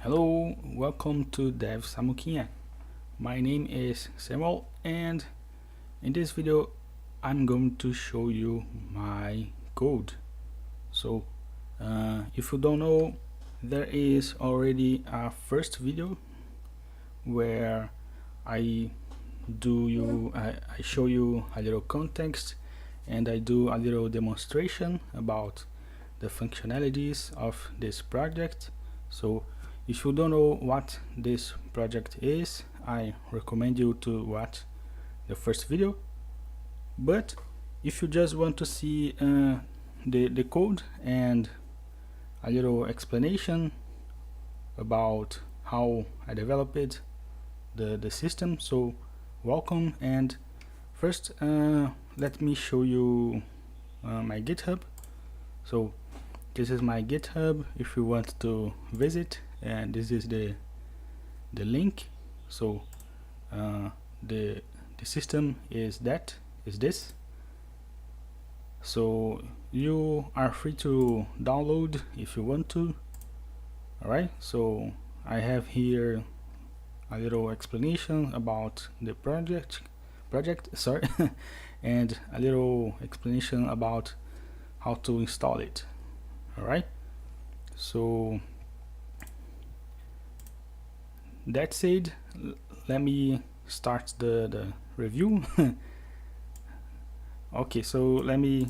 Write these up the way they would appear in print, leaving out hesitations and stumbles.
Hello, welcome to DevSamuquinha. My name is Samuel, and in this video I'm going to show you my code. So if you don't know, there is already a first video where I show you a little context and I do a little demonstration about the functionalities of this project. So if you don't know what this project is, I recommend you to watch the first video. But if you just want to see the code and a little explanation about how I developed the system, so welcome. And first let me show you my GitHub. So this is my GitHub if you want to visit, and this is the link. So the system is this. So you are free to download if you want to. Alright, so I have here a little explanation about the project sorry and a little explanation about how to install it. Alright, so that said, let me start the review. Okay, so let me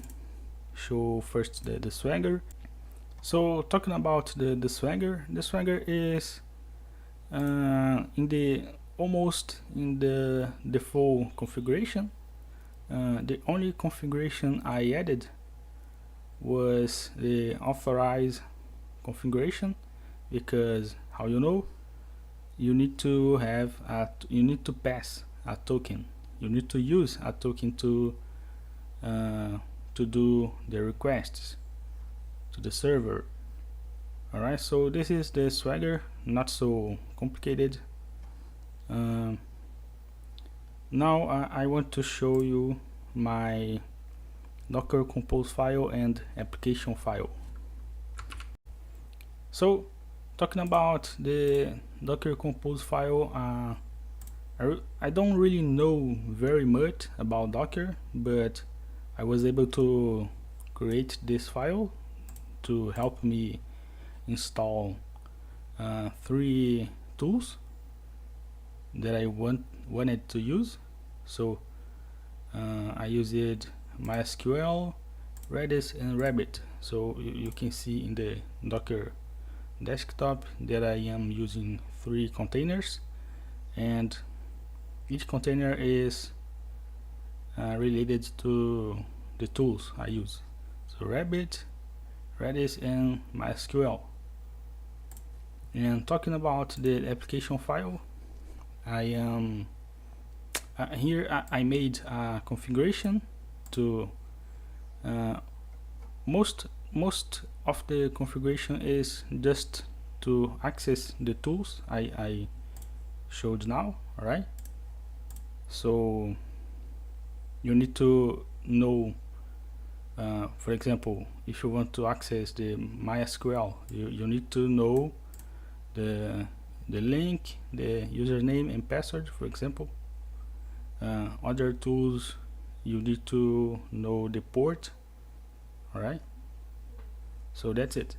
show first the Swagger. So talking about the Swagger is almost in the default configuration. The only configuration I added was the authorize configuration, because how you need to pass a token. You need to use a token to do the requests to the server. Alright, so this is the Swagger, not so complicated. Now I want to show you my Docker compose file and application file. So talking about the Docker compose file, I don't really know very much about Docker, but I was able to create this file to help me install 3 tools that I wanted to use. So I used MySQL, Redis and Rabbit. So you can see in the Docker desktop that I am using 3 containers, and each container is related to the tools I use. So Rabbit, Redis and MySQL. And talking about the application file, I am here I made a configuration to most of the configuration is just to access the tools I showed now. Alright, so you need to know, for example, if you want to access the MySQL, you need to know the link, the username and password, for example. Other tools, you need to know the port. Alright, so that's it.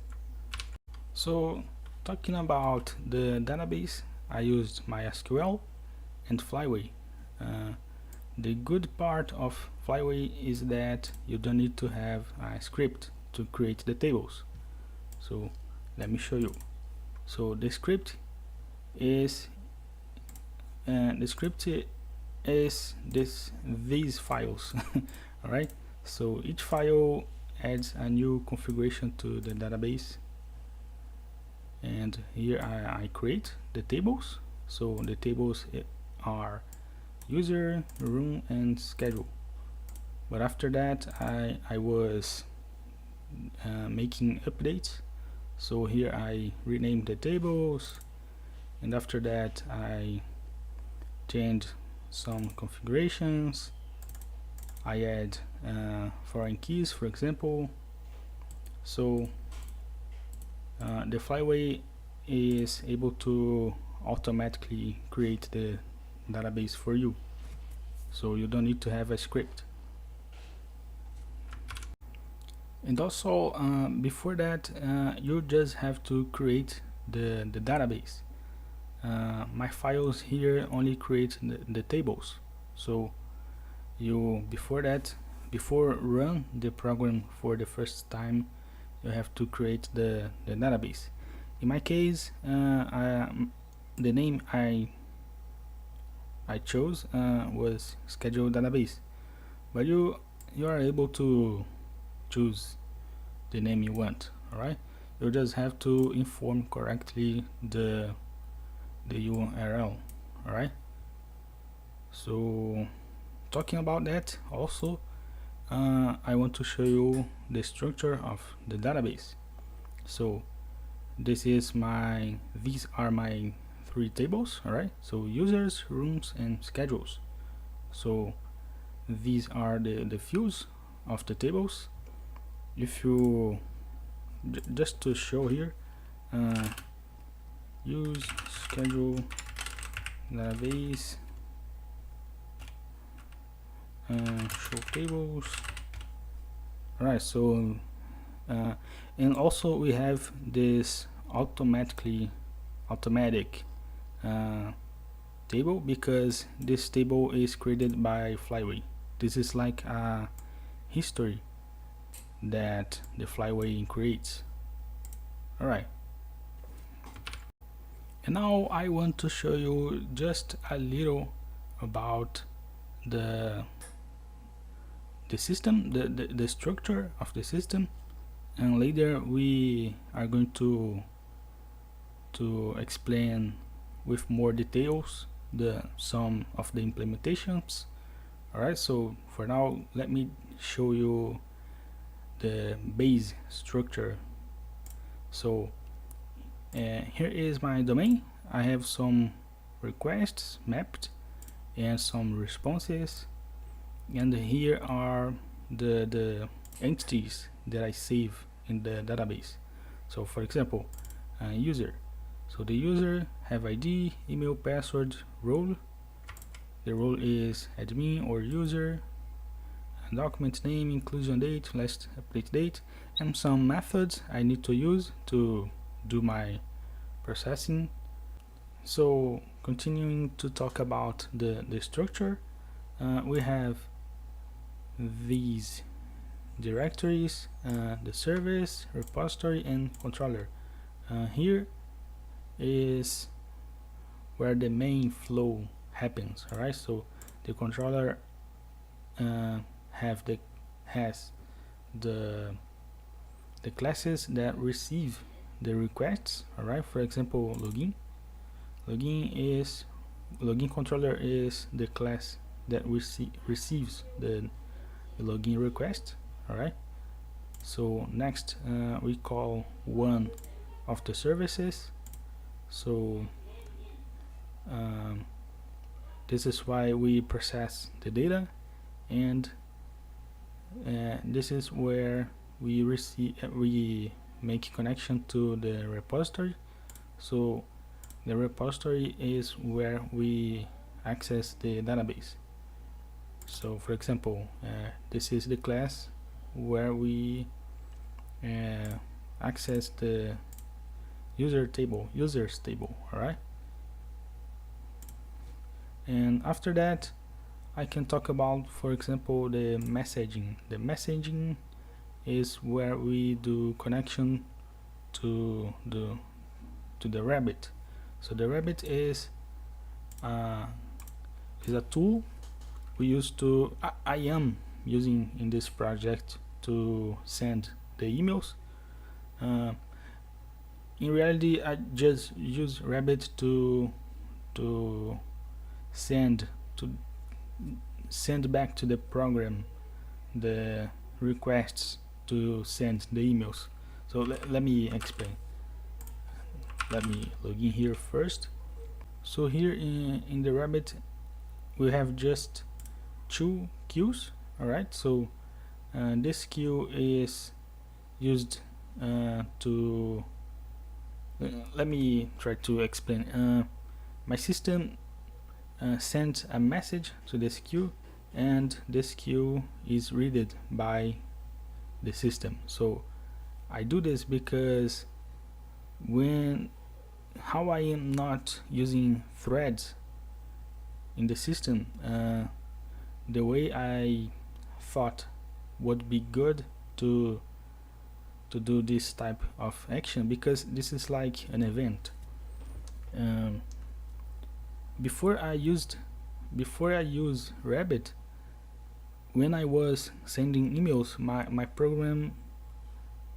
So talking about the database, I used MySQL and Flyway. The good part of Flyway is that you don't need to have a script to create the tables. So let me show you. So the script is these files. Alright, so each file adds a new configuration to the database, and here I create the tables. So the tables are user, room and schedule. But after that I was making updates. So here I renamed the tables, and after that I changed some configurations. I add foreign keys, for example. So the Flyway is able to automatically create the database for you, so you don't need to have a script. And also before that, you just have to create the database. My files here only create the tables, so you before run the program for the first time, you have to create the database. In my case, the name I chose was schedule database, but you are able to choose the name you want. All right, you just have to inform correctly the URL. All right, so talking about that also, I want to show you the structure of the database. So these are my 3 tables. All right, so users, rooms, and schedules. So these are the fields of the tables. If you just to show here, use schedule database, show tables. All right, so and also we have this automatic table, because this table is created by Flyway. This is like a history that the Flyway creates. All right, and now I want to show you just a little about the system, the structure of the system, and later we are going to explain with more details some of the implementations. All right, so for now let me show you the base structure. So here is my domain. I have some requests mapped and some responses, and here are the entities that I save in the database. So for example, user. So the user have ID, email, password, role. The role is admin or user. Document name, inclusion date, last update date, and some methods I need to use to do my processing. So continuing to talk about the structure, we have these directories, the service, repository, and controller. Here is where the main flow happens. All right, so the controller has the classes that receive the requests. All right, for example, login controller is the class that receives the login request. All right, so next we call one of the services. So this is why we process the data, and this is where we make connection to the repository. So the repository is where we access the database. So for example, this is the class where we access the users table. All right, and after that I can talk about, for example, the messaging. The messaging is where we do connection to the Rabbit. So the Rabbit is a tool we use to I am using in this project to send the emails. In reality, I just use Rabbit to send back to the program the requests to send the emails. So let me explain. Let me log in here first. So here in the Rabbit we have just 2 queues. All right, so this queue is used to let me try to explain. My system sends a message to this queue, and this queue is read by the system. So I do this because when how I am not using threads in the system, the way I thought would be good to do this type of action, because this is like an event. Um, before I use Rabbit, when I was sending emails, my program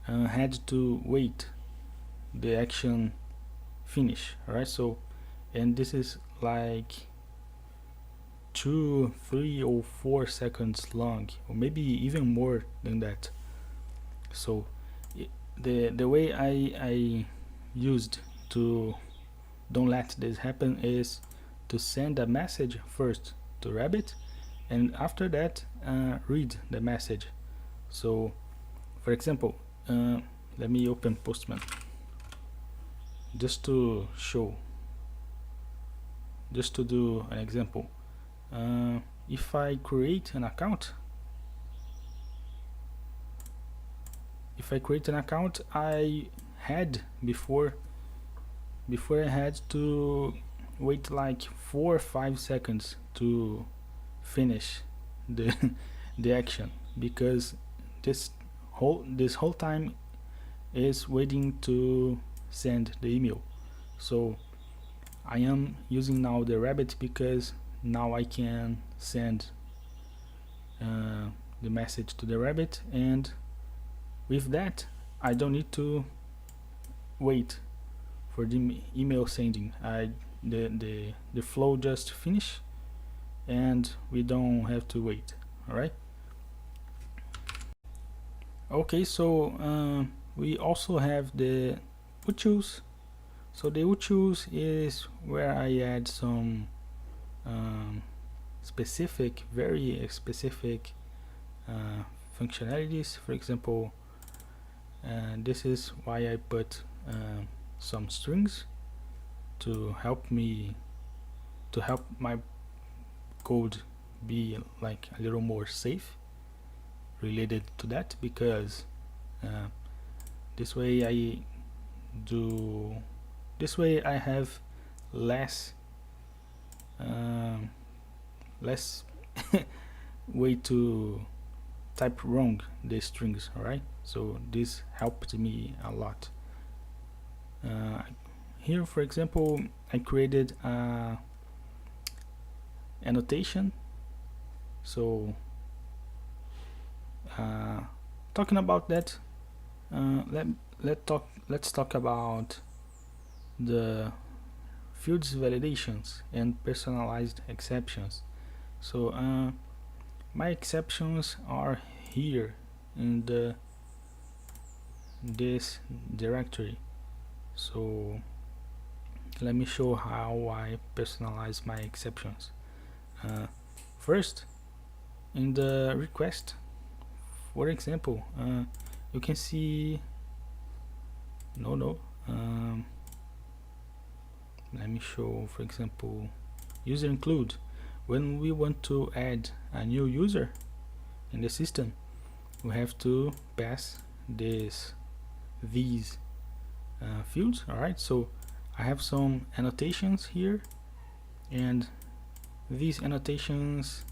had to wait the action finish. Alright, so, and this is like 2, 3 or 4 seconds long, or maybe even more than that. So the way I used to don't let this happen is to send a message first to Rabbit, and after that read the message. So for example, let me open Postman just to show, just to do an example. If I create an account, I had before I had to wait like 4 or 5 seconds to finish the the action, because this whole time is waiting to send the email. So I am using now the Rabbit because now I can send the message to the Rabbit, and with that I don't need to wait for the email sending. The flow just finish, and we don't have to wait. All right. Okay, so we also have the utils. So the utils is where I add some specific, very specific functionalities. For example, this is why I put some strings to help my code be like a little more safe related to that, because this way I have less less way to type wrong the strings. Alright, so this helped me a lot. Here, for example, I created a annotation. So talking about that, let's talk about the fields validations and personalized exceptions. So my exceptions are here in this directory. So let me show how I personalize my exceptions. First, in the request, for example, you can see let me show, for example, user include. When we want to add a new user in the system, we have to pass these fields. Alright, so I have some annotations here, and these annotations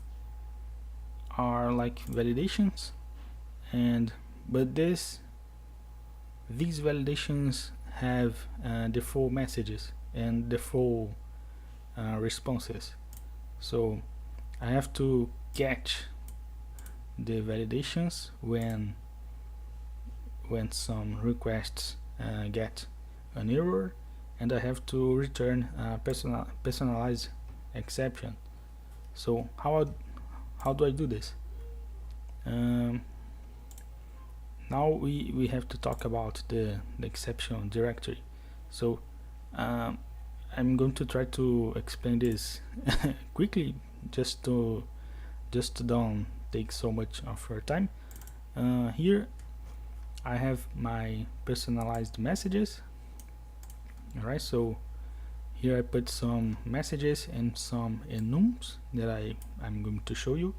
are like validations, but these validations have default messages and default responses. So I have to catch the validations when some requests get an error, and I have to return a personalized exception. So how do I do this? Now we have to talk about the exception directory. So I'm going to try to explain this quickly, just to don't take so much of your time. Here I have my personalized messages, Alright, so here I put some messages and some enums that I'm going to show you,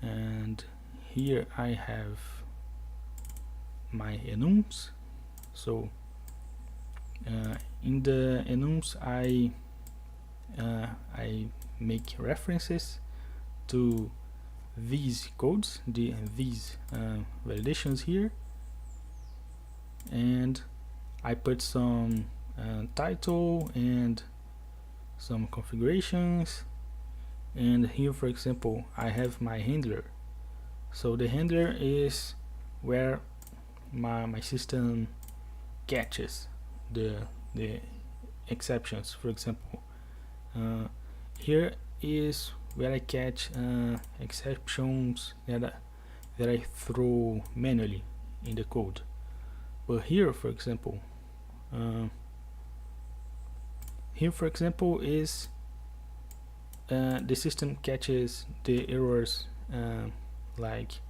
and here I have my enums. So in the enums I make references to these codes, these validations here, and I put some title and some configurations. And here, for example, I have my handler. So the handler is where my system catches the exceptions. For example, here is where I catch exceptions that I throw manually in the code. But here, for example, is the system catches the errors like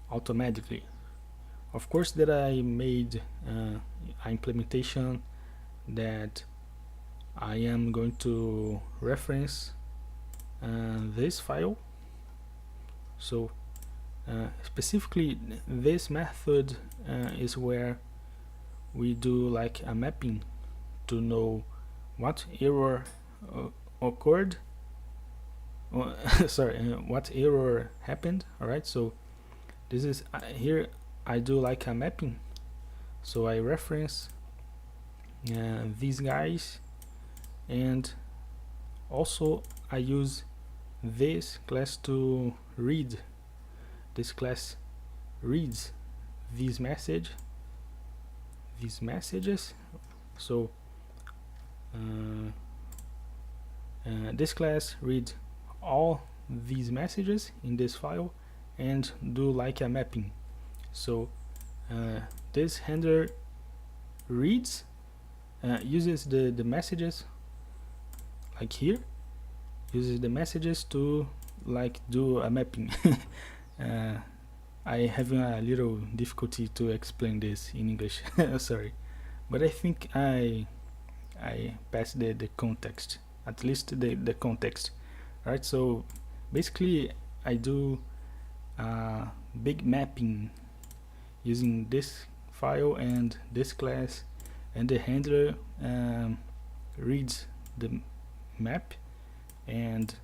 automatically. Of course, that I made an implementation that I am going to reference this file. So specifically, this method is where we do like a mapping to know what error occurred. Sorry, what error happened. All right, so this is here I do like a mapping. So I reference these guys, and also I use this class to read. This class reads these messages. So this class reads all these messages in this file and do like a mapping. So this handler reads, uses the messages, like here, uses the messages to like do a mapping. I having a little difficulty to explain this in English. Sorry, but I think I passed the context, at least the context. Right, so basically I do big mapping using this file and this class, and the handler reads the map and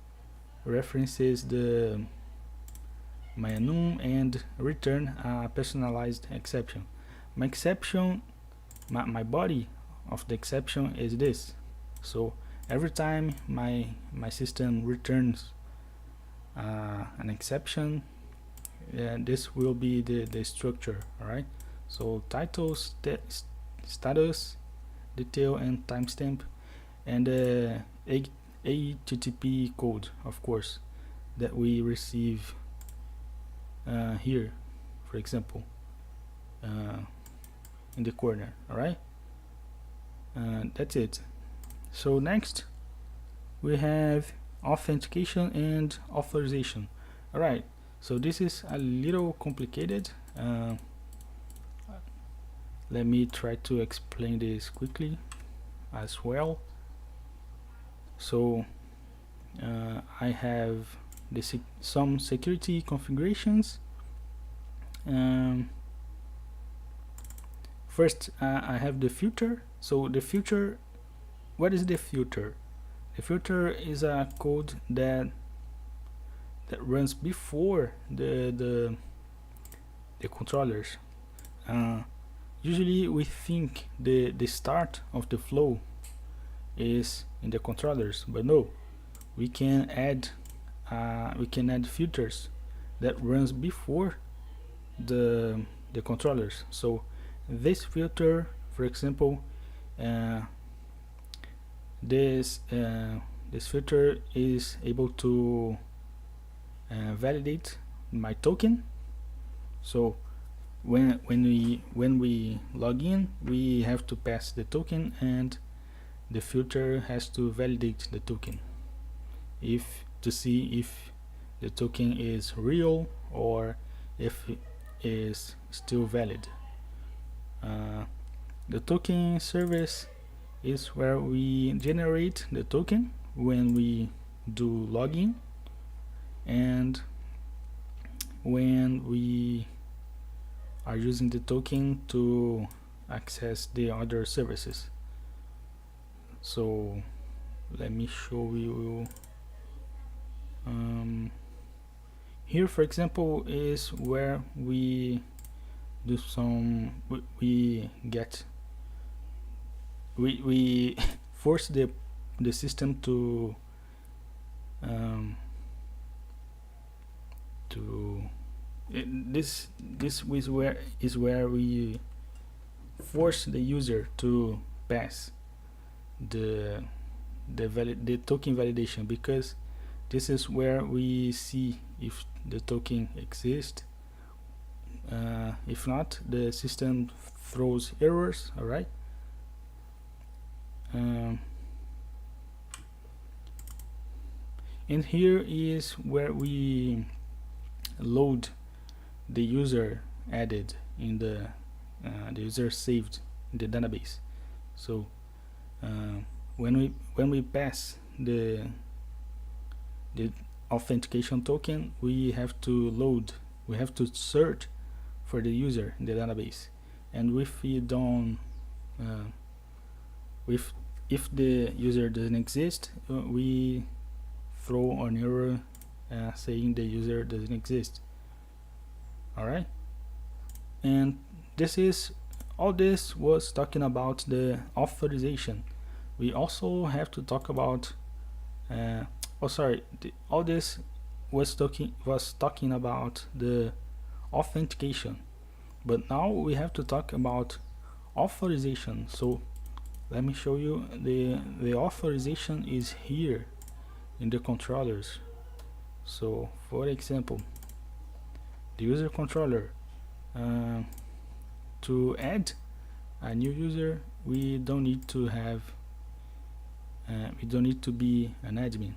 references my enum and return a personalized exception. My exception, my body of the exception is this. So every time my system returns an exception, this will be the structure. All right, so title, status, detail, and timestamp, and HTTP code, of course, that we receive here, for example, in the corner. All right, that's it. So next we have authentication and authorization. All right, so this is a little complicated. Let me try to explain this quickly as well. So I have some security configurations. First, I have the filter. So the filter, what is the filter? The filter is a code that runs before the controllers. Usually we think the start of the flow is in the controllers, but no, we can add filters that runs before the controllers. So this filter, for example, this filter is able to validate my token. So when we log in, we have to pass the token, and the filter has to validate the token to see if the token is real or if it is still valid. The token service is where we generate the token when we do login and when we are using the token to access the other services. So let me show you. Here, for example, is where we do some we force the system to this is where we force the user to pass the token validation, because this is where we see if the token exists. If not, the system throws errors. All right. And here is where we load the user added in the user saved in the database. So when we pass the authentication token, we have to search for the user in the database, and if we don't if the user doesn't exist, we throw an error saying the user doesn't exist. All right. And all this was talking about the authorization. We also have to talk about all this was talking about the authentication, but now we have to talk about authorization. So let me show you. The authorization is here in the controllers. So for example, the user controller, to add a new user, we don't need to be an admin,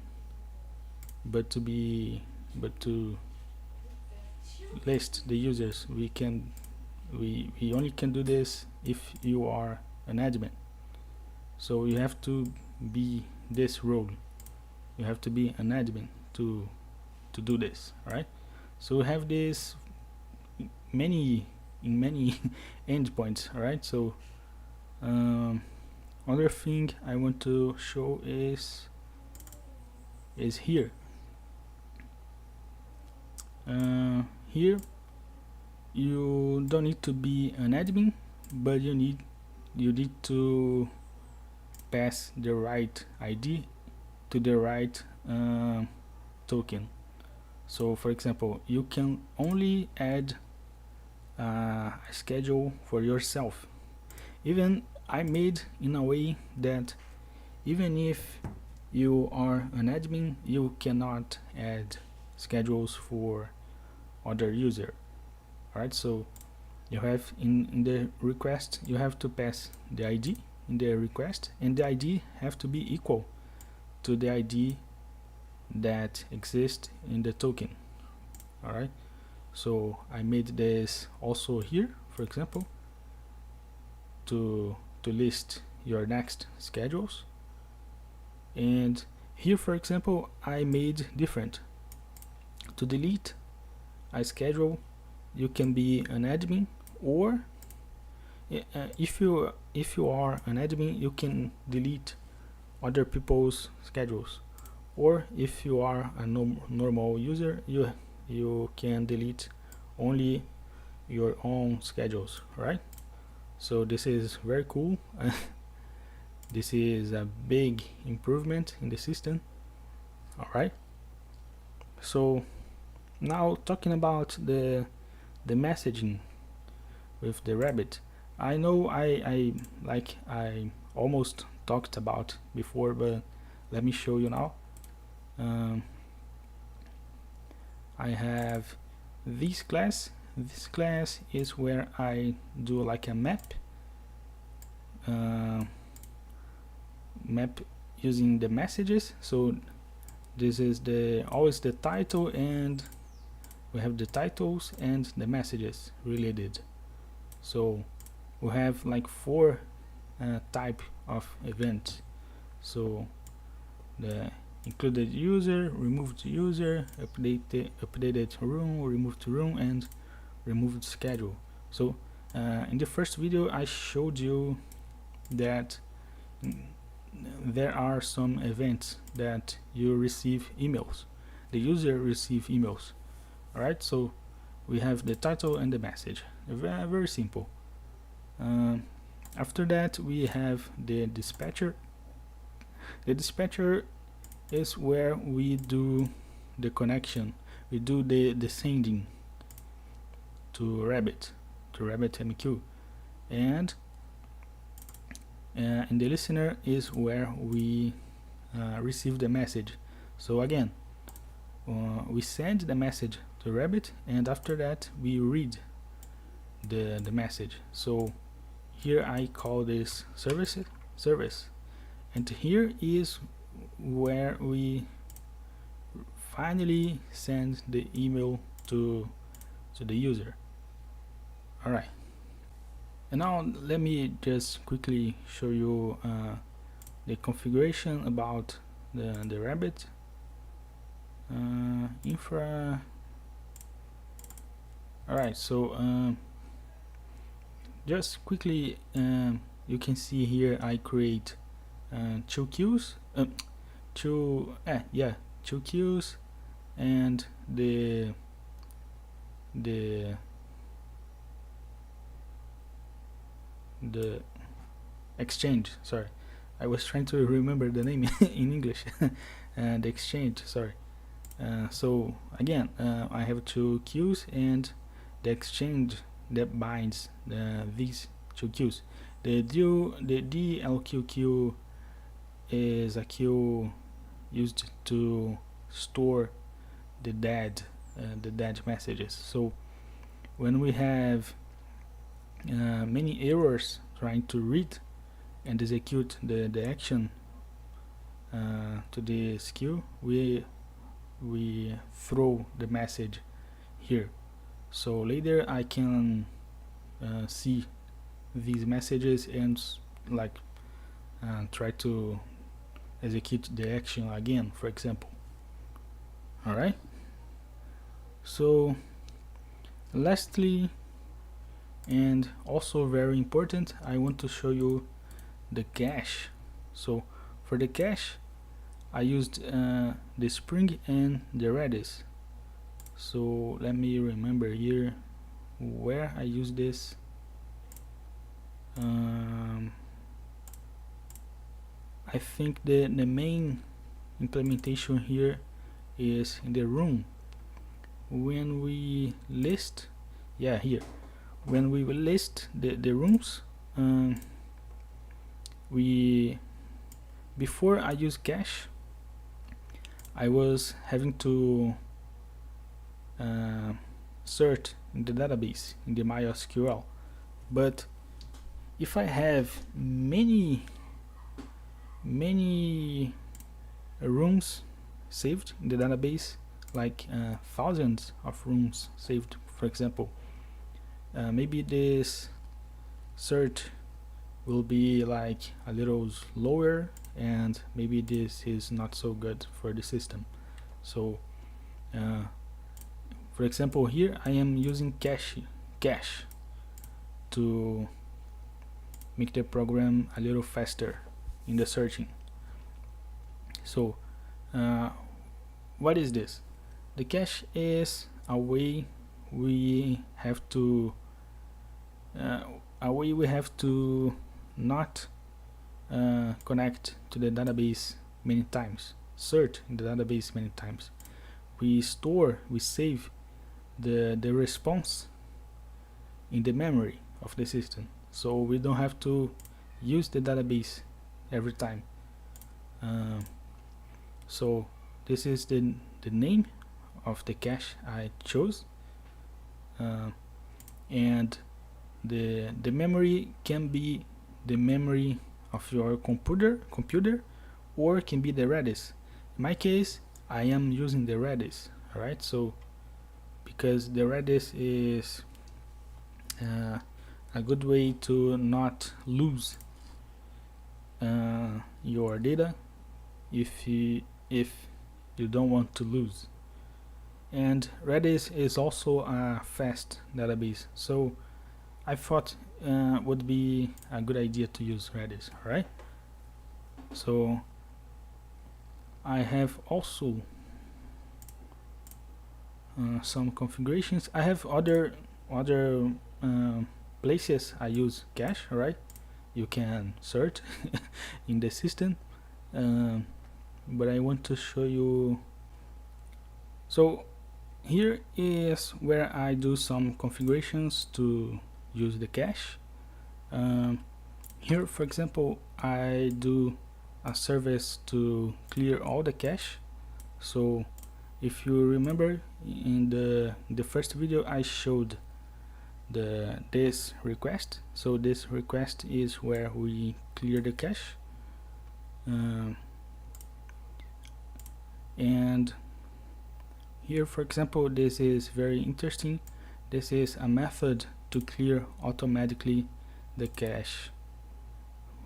but to list the users, we only can do this if you are an admin. So you have to be this role. You have to be an admin to do this, right? So we have this many endpoints, right? So other thing I want to show is here. Here you don't need to be an admin, but you need to pass the right ID to the right token. So for example, you can only add a schedule for yourself. Even I made in a way that even if you are an admin, you cannot add schedules for other user. Alright, so you have in the request, you have to pass the ID in the request, and the ID have to be equal to the ID that exists in the token. Alright, so I made this also here, for example, to list your next schedules. And here, for example, I made different. To delete a schedule, you can be an admin, or if you are an admin, you can delete other people's schedules, or if you are a normal user, you can delete only your own schedules, right? So this is very cool. This is a big improvement in the system. All right, so now talking about the messaging with the rabbit. I know I almost talked about before, but let me show you now. I have this class. This class is where I do like a map using the messages. So this is always the title, and we have the titles and the messages related. So we have like four type of event. So the included user, removed user, updated room, removed room, and removed schedule. So in the first video I showed you that there are some events that you receive emails, the user receive emails. Alright, so we have the title and the message, very simple. After that we have the dispatcher. The dispatcher is where we do the connection, we do the sending to RabbitMQ, and the listener is where we receive the message. So again, we send the message to Rabbit, and after that we read the message. So here I call this service, and here is where we finally send the email to the user. Alright, and now let me just quickly show you the configuration about the Rabbit infra. Alright, so just quickly, you can see here I create two queues, two queues, and the exchange. Sorry, I was trying to remember the name in English. The exchange, sorry. So again, I have two queues and the exchange that binds these two queues. The DLQ queue is a queue used to store the dead messages. So when we have many errors trying to read and execute the action to this queue, we throw the message here. So later I can see these messages and try to execute the action again, for example. Alright, so lastly, and also very important, I want to show you the cache. So for the cache I used the Spring and the Redis. So let me remember here where I use this. I think the main implementation here is in the room. When we list, here, when we will list the rooms, before I use cache, I was having to search in the database, in the MySQL. But if I have many rooms saved in the database, like thousands of rooms saved, for example, maybe this search will be like a little slower, and maybe this is not so good for the system. So for example, here I am using cache to make the program a little faster in the searching. So what is this? The cache is a way we have to not connect to the database many times, search in the database many times. We save the response in the memory of the system, so we don't have to use the database every time. So this is the name of the cache I chose, and the memory can be the memory of your computer, or can be the Redis. In my case, I am using the Redis. Alright, so because the Redis is a good way to not lose your data if you don't want to lose. And Redis is also a fast database, so I thought would be a good idea to use Redis. Alright, so I have also some configurations. I have other places I use cache. Right, you can search in the system, but I want to show you. So here is where I do some configurations to use the cache. Here, for example, I do a service to clear all the cache. So if you remember, in the first video I showed this request. So this request is where we clear the cache, and here, for example, this is very interesting. This is a method to clear automatically the cache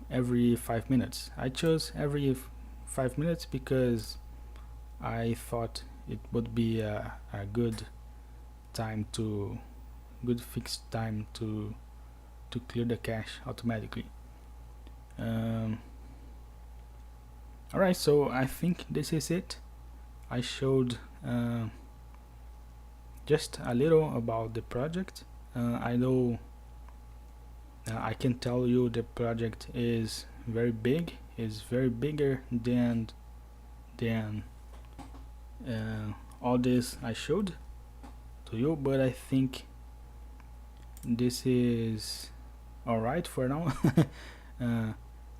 every 5 minutes. I chose every 5 minutes because I thought it would be a good fixed time to clear the cache automatically. Alright, so I think this is it. I showed just a little about the project. I know I can tell you the project is very big. It's very bigger than all this I showed to you, but I think this is alright for now.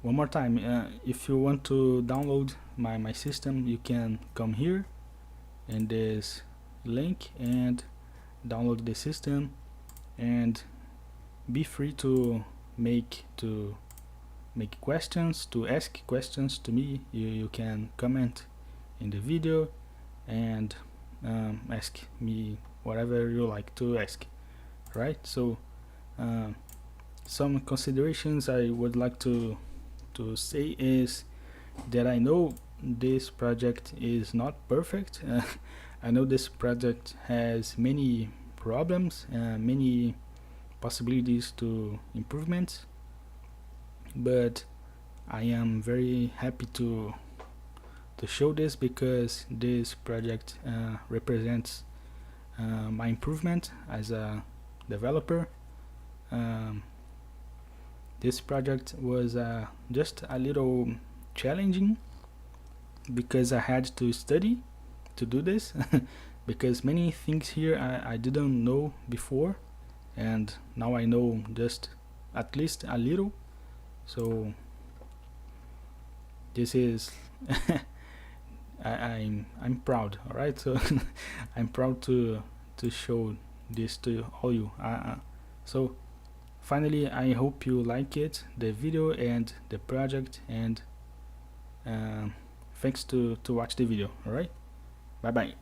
One more time, if you want to download my system, you can come here in this link and download the system, and be free to make questions, to ask questions to me. You can comment in the video and ask me whatever you like to ask. Right, so some considerations I would like to say is that I know this project is not perfect. I know this project has many problems, many possibilities to improvements, but I am very happy to show this because this project represents my improvement as a developer. This project was just a little challenging because I had to study to do this because many things here I didn't know before, and now I know just at least a little. So this is I'm proud. All right, so I'm proud to show this to all you. So finally, I hope you like it, the video and the project, and thanks to watch the video. All right, bye bye.